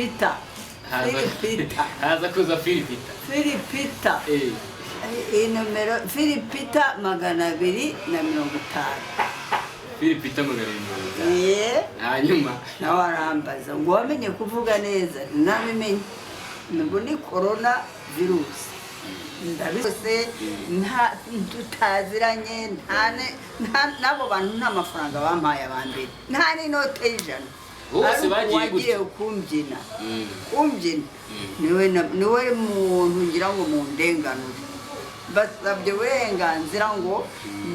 Filipita. Haza kuza Filipita. Filipita. Inomero Filipita 250. Filipita 250. Hanyuma nawe arambaza ngo wamenye kuvuga neza nabimenye ngo ni corona virus ndabise nta tutaziranye nabo bantu nta mafaranga bampaye abambere nta n'inote y'ijana bose bagiye kumbyina niwe muntu ngira ngo mu ndenganure basabye uburenganzira ngo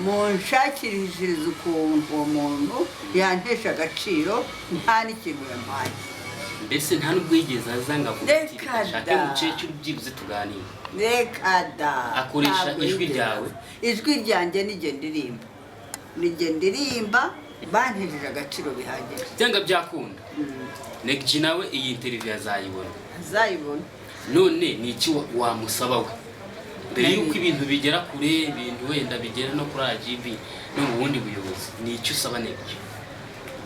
munshakirishirize ukuntu uwo muntu yantesha agaciro nta n'ikintu yampaye mbese nta n'ubwo yigeze azanga ashake umukecuru byibuze tuganire reka da akoresha ijwi ryawe ijwi ryanjye nige ndirimba bantejeje agaciro bihagije byanga byakunda Neg-G nawe iyi interview azayibona none ni iki wamusaba we mbere yuko ibintu bigera kure ibintu wenda bigera no kuri AGB no mu bundi buyobozi ni iki usaba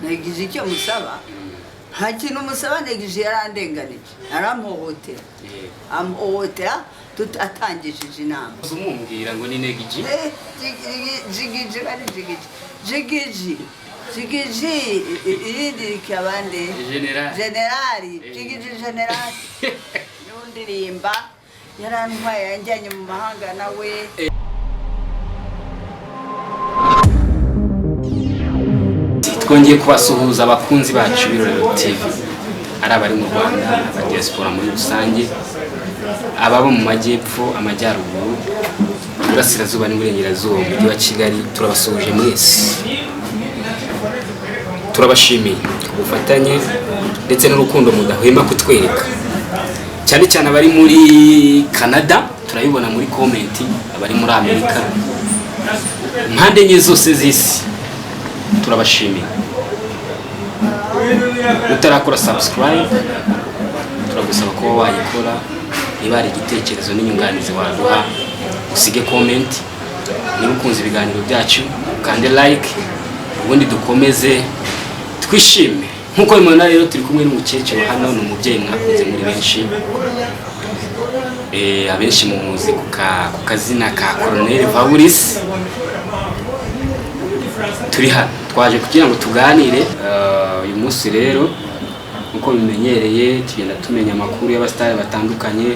Neg-G icyo musaba nta kintu umusaba Neg-G yarandenganije aramhohotera atangishije inama umumbwira ngo ni Neg-G Neg-G irindi rikabande generali generali n'undirimba yarantwaye yanjyanye mu mahanga nawe twongeye kubasuhuza abakunzi bacu b'Irorero TV ari abari mu Rwanda aba diaspora muri rusange ababa mu majyepfo amajyaruguru burasirazuba n'uburengerazuba mu wa Kigali turabasuhuje mwese turabashimiye ubufatanye ndetse n'urukundo mudahwema kutwereka cyane cyane abari muri Canada turayibona muri comment abari muri Amerika impande nye zose z'isi turabashimiye utarakora subscribe turagusaba ko wayikora niba ari igitekerezo n'inyunganizi waduha usige comment niba ukunze ibiganiro byacu kandi like ubundi dukomeze twishime nkuko bimona rero turi kumwe n'umukecuru hano n'umubyeyi mwakunze muri benshi abenshi mu muzi ku kazina ka Colonel Vaburisi turi hano twaje kugira ngo tuganire uyu munsi rero uko bimenyereye tugenda tumenya amakuru y'abastari batandukanye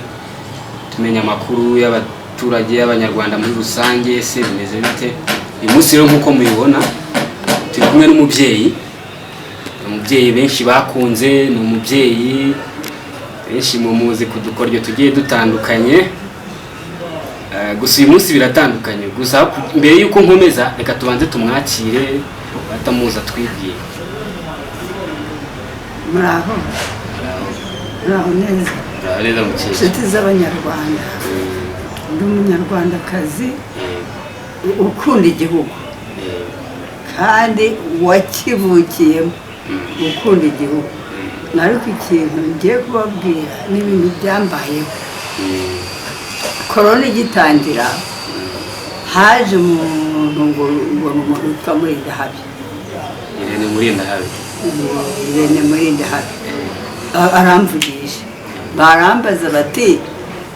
tumenya amakuru y'abaturage y'abanyarwanda muri rusange se bimeze bite uyu munsi rero nkuko mubibona turi kumwe n'umubyeyi benshi bakunze n'umubyeyi benshi mu muzi kudukoryo tugiye dutandukanye gusa uyu munsi biratandukanye gusa mbere yuko nkomeza reka tubanze tumwakire batamuza twibwira muraho neza inshuti z'abanyarwanda ndi umunyarwandakazi ukunda igihugu kandi wakivukiyemo ukunda igihugu ariko ikintu ngiye kubabwira n'ibintu byambayeho korona igitangira haje umuntu ngo umuntu witwa Murindahabi Irene Murindahabi aramvugisha barambaza bati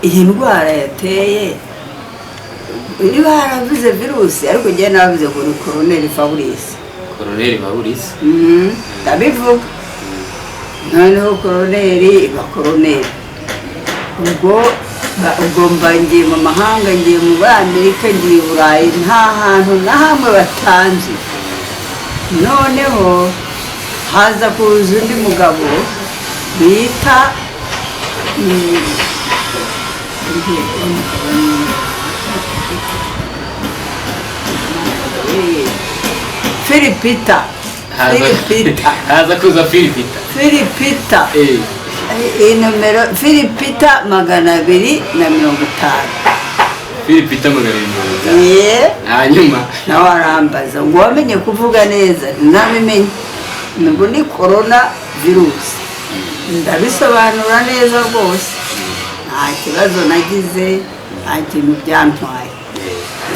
iyi ndwara yateye niba haravuze virusi ariko njye navuze ngo ni Colonel Vaburisi ndabivuga noneho Colonel iba Colonel ubwo mba ngiye mu mahanga ngiye muri Amerika ngiye i Burayi nta hantu na hamwe batanzi noneho haza kuza undi mugabo bita Filipita haza kuza Filipita inomero Filipita 250 Filipita 250 hanyuma nawe arambaza ngo wamenye kuvuga neza nabimenye ngo ni corona virus ndabisobanura neza rwose nta kibazo nagize nta kintu byantwaye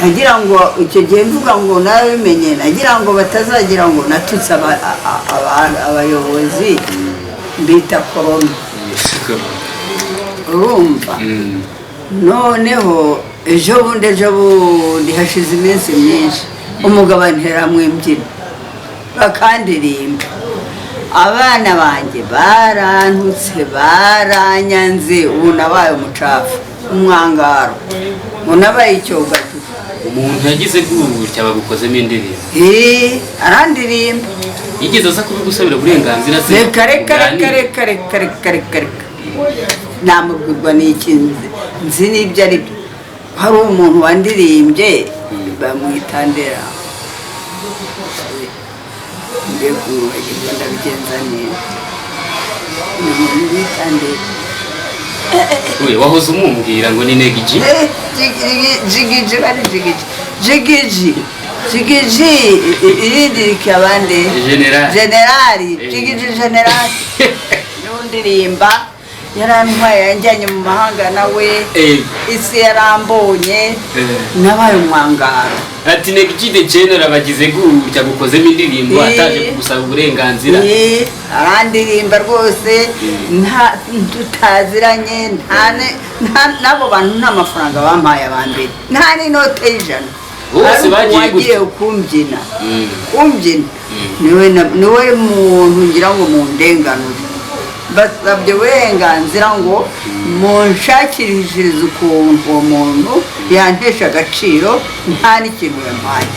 nagira ngo icyo gihe mvuga ngo nabimenye nagira ngo batazagira ngo natutse abayobozi mbita corona urumva noneho ejo bundi hashize iminsi myinshi umugabo anteramwo imbyino bakandirimba abana banjye barantutse baranyanze ubu nabaye umucafu umwangaro ngo nabaye icyogajuru umuntu yagize gutya bagukozemo indirimbo arandirimba yigeze aza kubigusabira uburenganzira se reka namubwirwa n'ikinzi nzi n'ibyo ari byo hari umuntu wandirimbye bamwitandera mbega ndabigenza neza ni umuntu witandera wahoze umumbwira ngo ni Neg-G jigiji bari jigiji irindi rikabande generali jigiji generali n'undirimba yarantwaye yanjyanye mu mahanga nawe isi yarambonye nabaye umwangaro ati Neg-G the general bagize gutya gukozemo indirimbo ataje kugusaba uburenganzira arandirimba rwose tutaziranye n'abo bantu nta mafaranga bampaye abambere nta n'inote y'ijana bose bagiye kumbyina niwe muntu ngira ngo mu ndenganure basabye uburenganzira ngo munshakirishirize ukuntu uwo muntu yantesha agaciro nta n'ikintu yampaye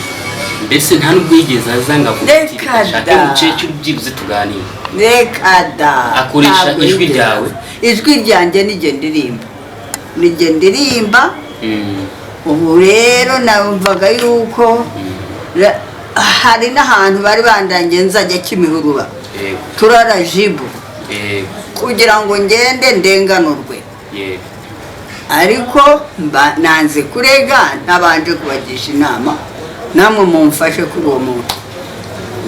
mbese nta n'ubwo yigeze aza ngo ashake umukecuru byibuze tuganire reka da akoresha ijwi ryawe ijwi ryanjye nijye ndirimba ubu rero numvaga yuko hari n'ahantu bari bandangiye nzajya Kimihurura turara jibu kugira ngo ngende ndenganurwe ariko nanze kurega ntabanje kubagisha inama namwe mumfashe kuri uwo muntu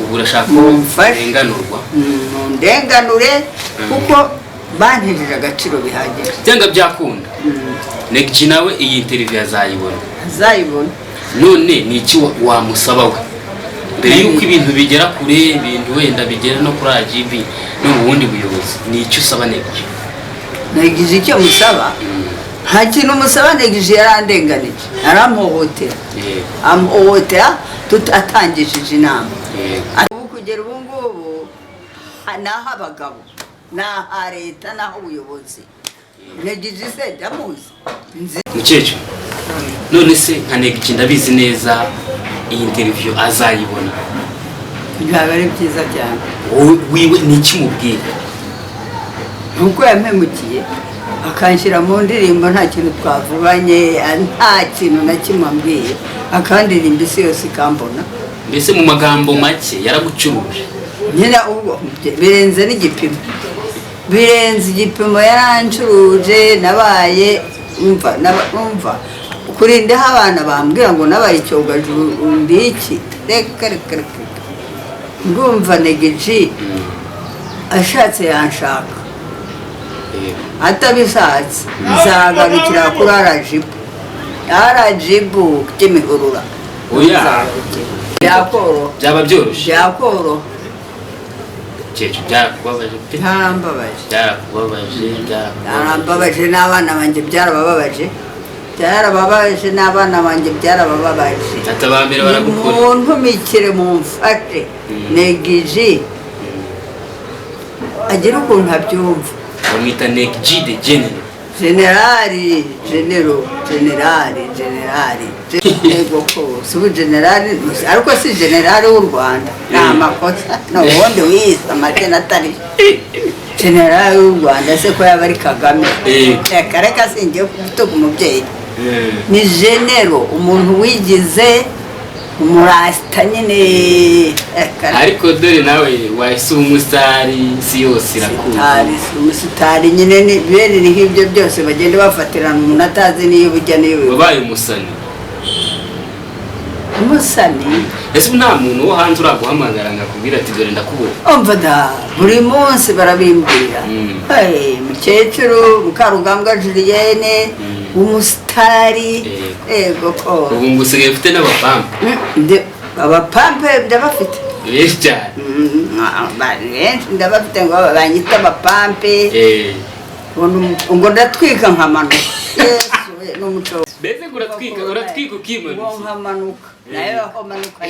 ubu urashaka kurenganurwa ndenganure kuko bantejeje agaciro bihagije cyangwa byakunda Neg-G nawe iyi interview azayibona none ni iki wamusaba we mbere yuko ibintu bigera kure ibintu wenda bigera no kuri AGB no mu bundi buyobozi ni icyo usaba Neg-G icyo musaba nta kintu musaba Neg-G yarandenganije aramuhohotera tutatangishije inama ubu kugera ubu ngubu naho abagabo naha leta naho ubuyobozi Neg-G se ndamuzi mukecuru none se nka Neg-G ndabizi neza iyi interview azayibona byaba ari byiza cyane wiwe ni iki mubwira nuko yampemukiye akanshyira mu ndirimbo nta kintu twavuganye nta kintu na kimwe ambwiye akandirimba isi yose ikambona mbese mu magambo make yaragucuruje nyine ubwo birenze n'igipimo yarancuruje nabaye umva kurindaho abana bambwira ngo nabaye icyogajuru ndiki reka ndumva Neg-G ashatse yanshaka atabishatse nzagarukira kuri arajibu Kimihurura byaba byoroshye byarambabaje n'abana banjye byarabababaje umuntu mikire mumfashe Neg-G agira ukuntu abyumva bamwita Neg-G the general generali yego kose ubu generali ariko si generali w'u Rwanda ni amakosa n'ubundi wiyise amazina atari generali w'u Rwanda se ko yaba ari Kagame reka singiye gutuka umubyeyi ni genero umuntu wigize umurasta nyine ariko dore nawe wahise umusitari isi yose irakuzi umusitari nyine bene nk'ibyo byose bagenda bafatirana umuntu atazi niyo bujya niyo wabaye umusani ese nta muntu wo hanze uraguhamagara ngakubwira ati dore ndakubona umva da buri munsi barabimbwira mukecuru Mukarugambwa Julienne umusitari ego ko ubu ngusigaye ufite n'abapampe abapampe ndabafite benshi cyane ndabafite ngo banyita abapampe ngo ndatwika nkamanuka Yesu we n'umuco mbese uratwika ukimanuka ngo nkamanuka nayo aho manuka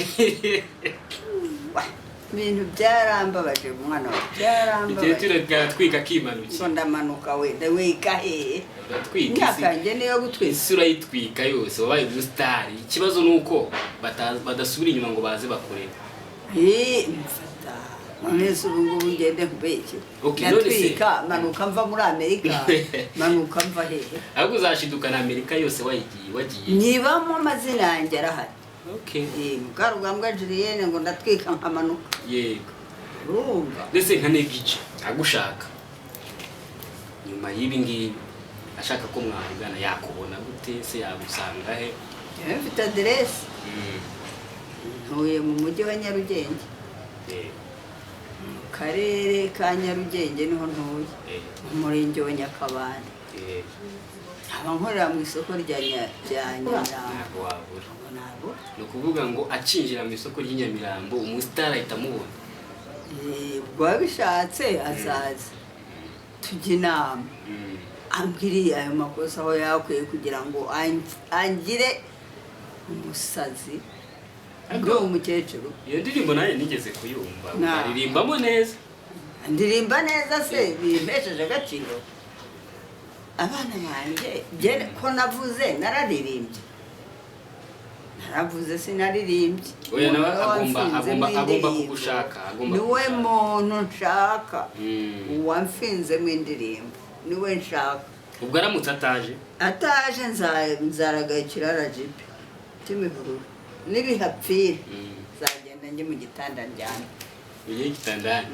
ibintu byarambabaje umwana wawe byarambabaje turatwika akimanuka ngo ndamanuka wenda wika hehe uratwika nyakanjye niyo gutwika isura yitwika yose wabaye umusitari ikibazo nuko badasubira inyuma ngo baze bakorera mfata nonese ubu ngubu ngende nkubeke ndatwika manuka mva muri Amerika manuka mva hehe ahubwo uzashiduka na Amerika yose wagiye nyibamo amazina yanjye arahari Karungu Yariye ngo ndatwika nkamanuka yego urumva ndetse nka Neg-G agushaka nyuma y'ibi ngibi ashaka ko mwavugana yakubona gute se yagusanga he mfite aderesi ntuye mu mujyi wa Nyarugenge mu karere ka Nyarugenge niho ntuye mu murenge wa Nyakabande aba nkorera mu isoko rya Nyamirambo ni ukuvuga ngo acinjira mu isoko ry'Inyamirambo umusitari ahita amubona ubwo wabishatse azaza tujya inama ambwiriye ayo makosa aho yakwiye kugira ngo angire umusazi ndi umukecuru iyo ndirimbo nayo nigeze kuyumva aririmbamo neza ndirimba neza se bimpesheje agaciro abana banjye ko navuze nararirimbye naravuze sinaririmbye oya nawe agomba kugushaka niwe muntu nshaka uwamfinzemo indirimbo niwe nshaka ubwo aramutse ataje nzaragaye ikirara jipe cy'imihururu n'ibihapfira nzagenda njye mu gitanda njyana ugiye igitandani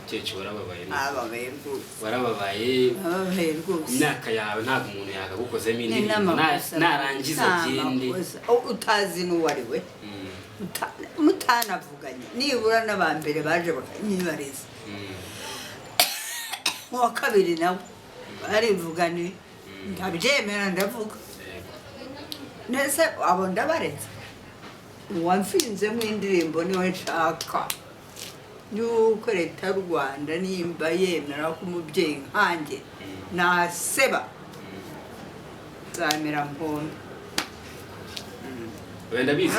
cyecu warababaye rwose imyaka yawe ntabwo umuntu yakagukozemo indirimbo narangiza agende utazi n'uwo ari we mutanavuganye nibura n'abambere baje bakanyibariza uwa kabiri nawe barivuganiye ndabyemera ndavuga nese abo ndabaretse uwamfinzemo indirimbo niwe nshaka yuko leta y'u Rwanda nimba yemera ko umubyeyi nkanjye naseba nzamera mponda wenda bizi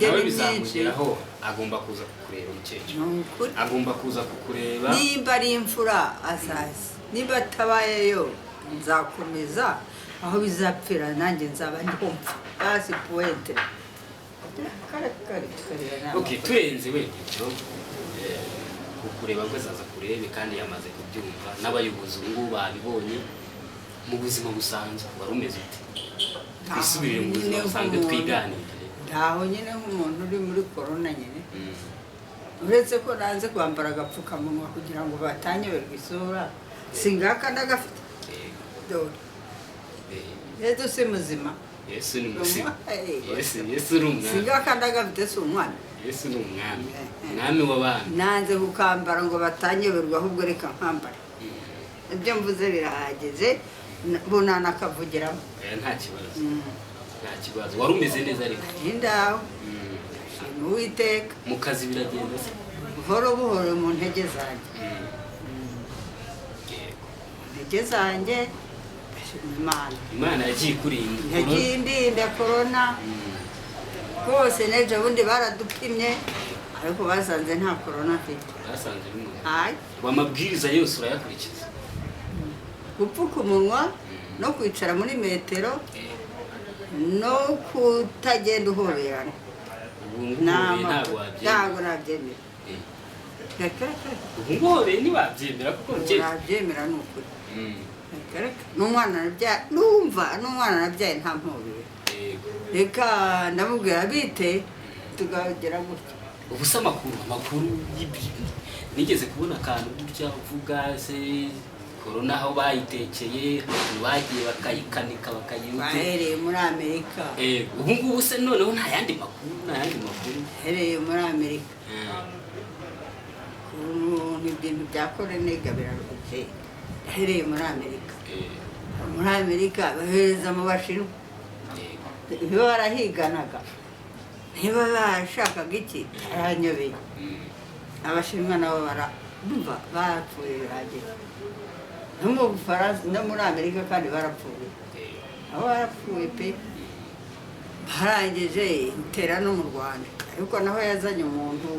nawe bizamugeraho agomba kuza kukureba umukecuru agomba kuza kukureba nimba ari imfura azazi niba atabayeyo nzakomeza aho bizapfira nanjye nzaba ndumva basi poete turenze wenda ibyo kukureba ngo azaza kurebe kandi yamaze kubyumva n'abayobozi ubu ngubu babibonye mu buzima busanzwe wari umeze ute twisubirire mu buzima busanzwe twiganire ntaho nyine nk'umuntu uri muri korona nyine uretse ko nanze kwambara agapfukamunwa kugira ngo batanyoberwe isura singaka ndagafite Yesu si muzima Yesu ni muzima Yesu ni umwami singaka ndagafite si umwana Yesu ni umwami umwami w'abami nanze gukambara ngo batanyoberwe ahubwo reka nkambara ibyo mvuze birahagije bunana akavugiramo nta kibazo wari umeze neza ariko ndaho Uwiteka mu kazi biragenda se buhoro buhoro mu ntege zanjye Imana yagiye kurinda yagiye indinda korona rwose n'ejo bundi baradupimye ariko basanze nta korona afite basanze amabwiriza yose urayakurikiza gupfuka umunwa no kwicara muri metero no kutagenda uhoberana ntabwo nabyemera ubu nguhobeye ntiwabyemera kuko nabyemera ni ukuri n'umwana nabyaye nta mpobere reka ndamubwira bite tukagera gutya ubu se amakuru nigeze kubona akantu gutya uvuga se korona aho bayitekeye bagiye bakayikanika bahereye muri Amerika ubu ngubu se noneho nta yandi makuru hereye muri Amerika ibintu bya Kurega biraruhutse hereye muri Amerika bahereza mu Bashinwa niba barahiganaga niba bashakaga iki aranyobeye Abashinwa nabo barapfuye bihagije no mu Bufaransa no muri Amerika kandi barapfuye abo barapfuye pe barangije itera no mu Rwanda ariko naho yazanye umuntu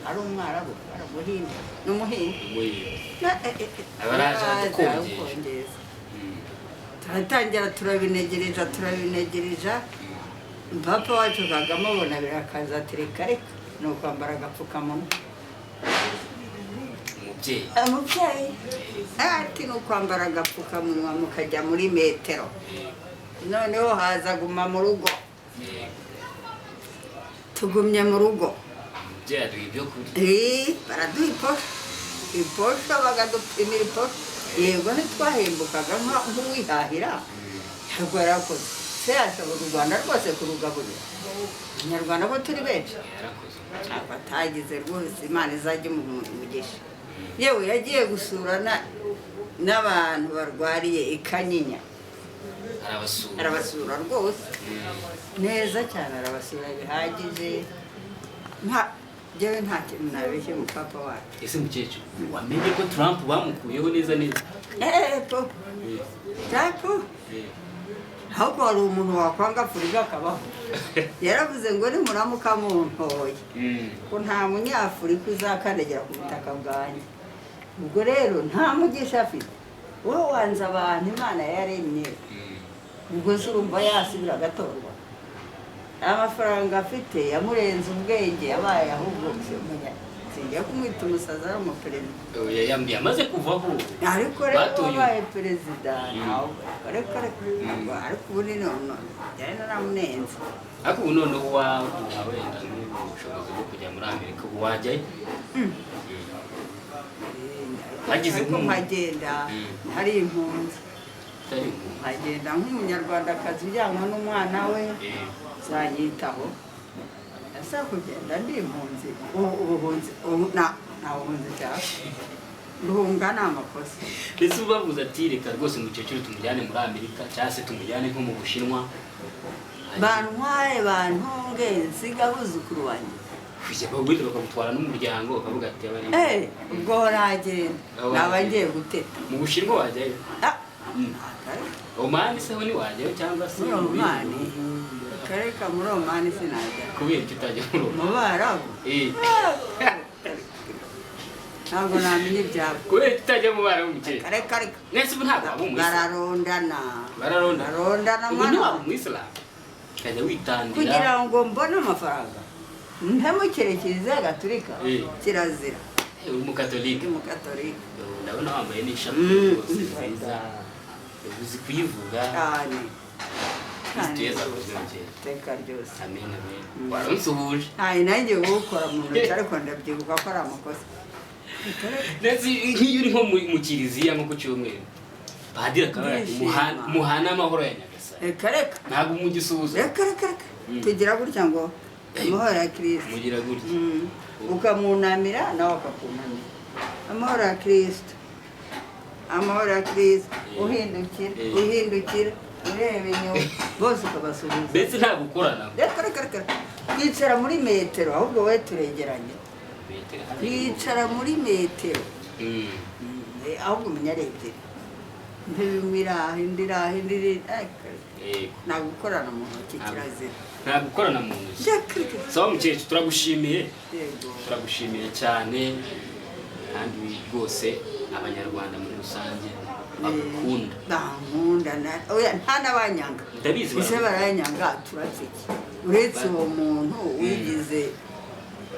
ari umwarabu aramuhinde n'umuhinde abaraje kongeza turatangira turabinegereja papa wacu Kagame abona birakaza ati reka ni ukwambara agapfukamunwa umubyeyi ati ni ukwambara agapfukamunwa mukajya muri metero noneho haza guma mu rugo tugumye mu rugo baraduha iposho bagadupimira iposho yego ntitwahembukaga nk'uwihahira ntabwo yarakoze se yashobora u Rwanda rwose kurugaburira abanyarwanda ko turi benshi ntabwo atagize rwose Imana izajya umugisha yewe yagiye gusura n'abantu barwariye i Kanyinya arabasura rwose neza cyane arabasura bihagije jewe nta kintu nabeshye mu papa wacu ese mukecuru wamenye ko Trump bamukuyeho neza ahubwo hari umuntu wakwanga Afurika akabaho yaravuze ngo nimuramuka muntoye ko nta munyafurika uzakandagira ku butaka bwanjye ubwo rero nta mugisha afite wowe wanze abantu Imana yaremye ubwo se urumva yasubira agatorwa amafaranga afite yamurenze ubwenge yabaye ahubwo sinjya kumwita umusaza ari umuperezida yambwiye amaze kuvaho ariko rero wabaye perezida ariko ubu ni none yari naramunenze ariko ubu noneho waduha wenda n'ubushobozi bwo kujya muri Amerika ubu wajyayo hagize nkagenda hari impunzi nkagenda nk'umunyarwandakazi ujyanwa n'umwana we zanyitaho asa kugenda ndi impunzi ubuhunzi nta buhunzi cyane ruhunga ni amakosa ndetse ubavuze ati reka rwose umukecuru tumujyane muri Amerika cyangwa se tumujyane nko mu Bushinwa bantwaye bantunge nsiga abuzukuru banjye ubundi bakamutwara n'umuryango bakavuga ati ubwo nagenda naba ngiye guteta mu Bushinwa wajyayo Omani se ho ntiwajyayo cyangwa se Omani kareka muri Omani sinajya kubera icyo utajya muri mu Barabu ntabwo namenya ibyabo kubera icyo utajya mu Barabu mukecuru kareka nese ubu ntabwo abo bararondana ubu ntiwaba umuyisilamu ukajya witandira kugira ngo mbone amafaranga ntamukere Kiliziya Gatolika kirazira uri umukatolika ndabona wambaye n'ishati rwose nziza uzi kuyivuga cyane Kristo akoze teka ryose amen waransuhuje nanjye gukora mu ntoki ariko ndabyibuka ko ari amakosa ndetse nk'iyo uri nko mu Kiliziya nko ku cyumweru padiri akaba muhana amahoro ya Nyagasani reka ntabwo umugisuhuza reka tugira gutya ngo amahoro ya Kristo mugira gutya ukamunamira nawe akakunamira amahoro ya Kristo uhindukira ureba inyuma bose ukabasuhuza ndetse nta gukorana reka twicara muri metero ahubwo we turegeranye twicara muri metero ahubwo umunyarebye ntibimira indi nta gukorana mu ntoki kirazira nta gukorana mu ntoki sawa mukecuru turagushimiye cyane kandi rwose abanyarwanda muri rusange bankunda nta n'abanyanga ndabizi ese baranyanga turatsiki uretse uwo muntu wigize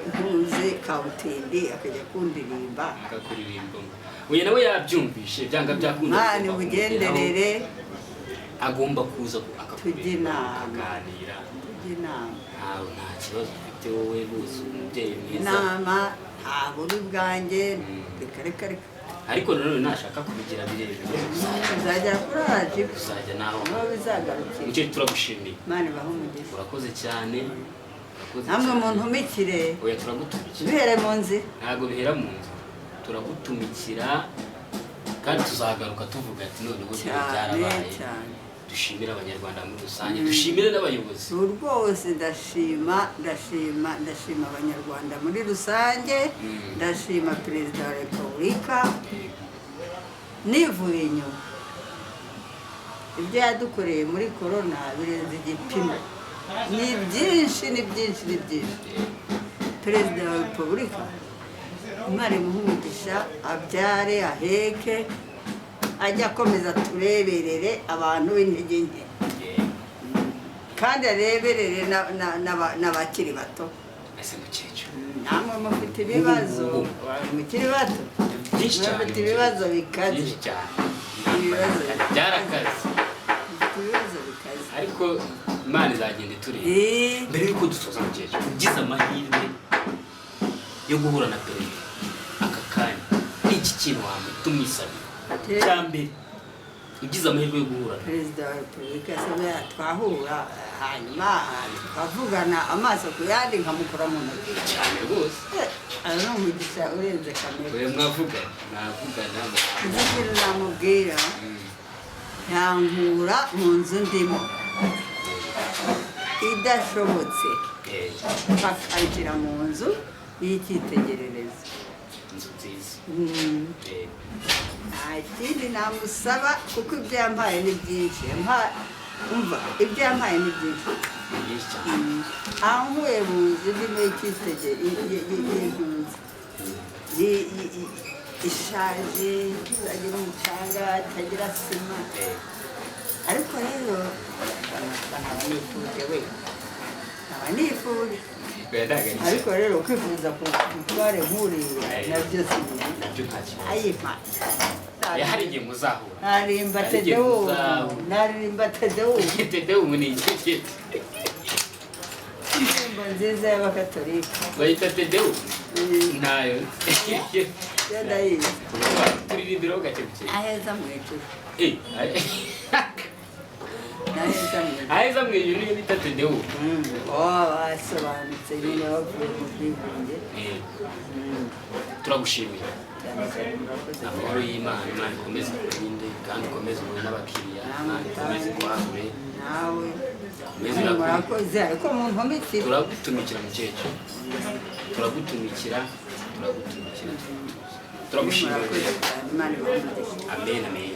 ntuze kabutindi akajya kundirimba uyu nawe yabyumvishe byanga byakunda mani bugenderere agomba kuza tujye inama nta kibazo ufite wowe rwose umubyeyi mwiza inama nta buri bwanjye reka ariko nanone nashaka kubigira birebire uzagera kuri araji uzajya naho bizagarukira mucyo turagushimiye mani baho umugisha urakoze cyane namwe muntu umikire oya turagutumikira bihere mu nzira ntabwo bihera mu nzu turagutumikira kandi tuzagaruka tuvuga ati noneho byarabaye dushimira abanyarwanda muri rusange dushimire n'abayobozi rwose ndashima abanyarwanda muri rusange ndashima perezida wa repubulika nivuye inyuma ibyo yadukoreye muri korona birenze igipimo ni byinshi ni byinshi ni byinshi perezida wa repubulika imana imuhe umugisha abyare aheke ajya akomeza tureberere abantu b'intege nke kandi areberere n'abakiri bato namwe mufite ibibazo mukiri bato mufite ibibazo bikaze byarakaze ibibazo bikaze ariko imana izagenda itureba mbere y'uko dusoza mukecuru ugize amahirwe yo guhura na perezida aka kanya n'iki kintu wamutuma cya mbere ugize amahirwe yo guhura perezida wa repubulika asaba twahura hanyuma tukavugana amaso ku yandi nkamukora mu ntoki cyane rwose ari n'umugisha urenze kamere mwavugana ikintu namubwira yankura mu nzu ndimo idashobotse bakangira mu nzu y'icyitegererezo inzu nziza nta kindi namusaba kuko ibyo yampaye ni byinshi umva ibyo yampaye ni byinshi ankuye mu nzu ndimo y'icyitegererezo ishaje itagira umucanga itagira sima ariko rero nkaba nifuje we nkaba nifuje ariko rero kwifuza kutware nkuriya nabyo si ayima hari igihe muzahura naririmba tedewu tedewu ni iki indirimbo nziza y'abakatolika bayita tedewu ntayo yadayizi turirimbiraho gake buke aheza mu ijuru aheza mu ijuru niyo bita tedewu basobanutse nyine bavuye mu bwigunge turagushimiye amahoro y'Imana Imana ikomeze kurinde kandi ikomeze ubuhe n'abakiriya Imana ikomeze kwagure nawe murakoze ariko mu nkomikira turagutumikira mukecuru turagushimira Imana ibahe umugisha amen amen